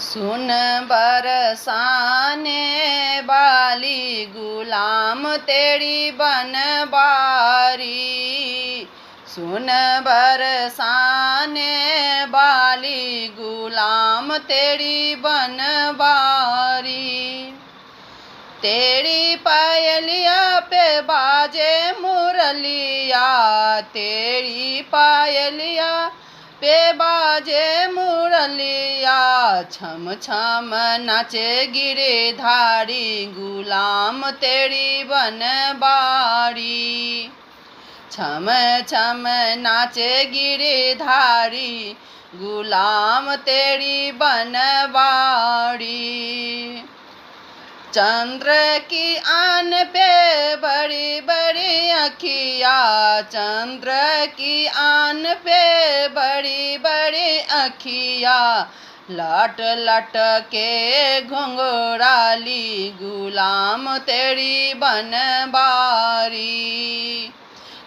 सुन बरसाने वाली गुलाम तेरी बनबारी। सुन बरसाने वाली गुलाम तेरी बनबारी। तेरी पायलिया पे बाजे मुरलिया, तेरी पायलिया पे बाजे मुरलिया। छम छम नाचे गिरधारी गुलाम तेरी बनबारी। छम छम नाचे गिरधारी गुलाम तेरी बनबारी। चंद्र की आन पे बड़ी बड़ी अखिया, चंद्र की आन पे बड़ी बड़ी अखिया। लट लट के घुंघराली गुलाम तेरी बनबारी।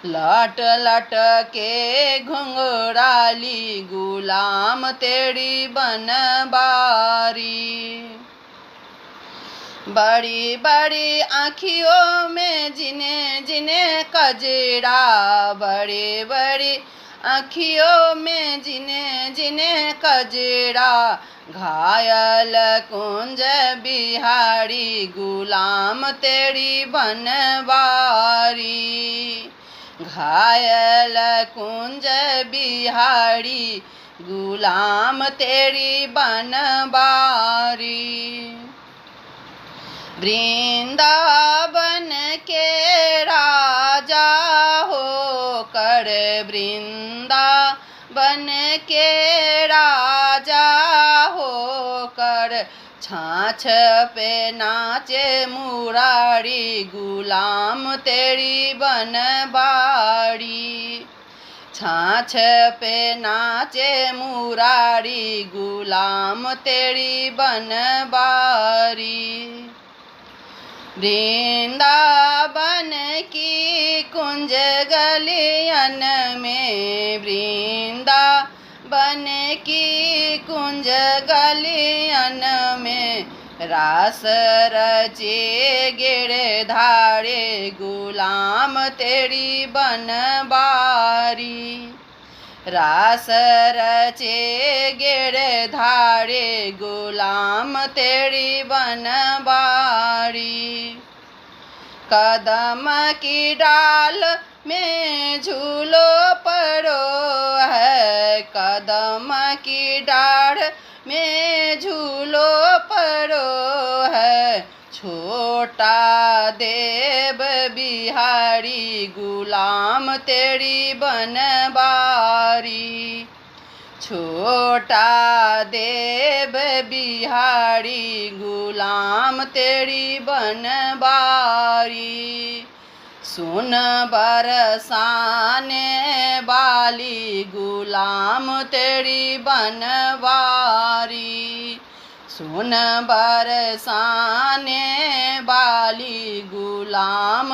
लट लट के घुंघराली गुलाम तेरी बनबारी। बड़ी बड़ी आँखियों में जिने जिने कजरा, बड़ी बड़ी आँखियों में जिने जिने कजरा। घायल कुंज बिहारी गुलाम तेरी बनबारी। घायल कुंज बिहारी गुलाम तेरी बनबारी। वृंदावन के राजा होकर, वृंदावन के राजा होकर। छाछ पे नाचे मुरारी गुलाम तेरी बनबारी। छाछ पे नाचे मुरारी गुलाम तेरी बनबारी। वृंदावन की कुंज गलियन में, वृंदावन की कुंज गलियन में। रास रचे गिरधारे गुलाम तेरी बनबारी। रास रचे गिरधारे गुलाम तेरी बनबारी। कदम की डाल में झूलो पड़ो है, कदम की डाल में झूलो पड़ो है। छोटा देव बिहारी गुलाम तेरी बनबारी। छोटा देव बिहारी गुलाम तेरी बनबारी। सुन बरसाने वाली गुलाम तेरी बनबारी। सुन बरसाने वाली गुलाम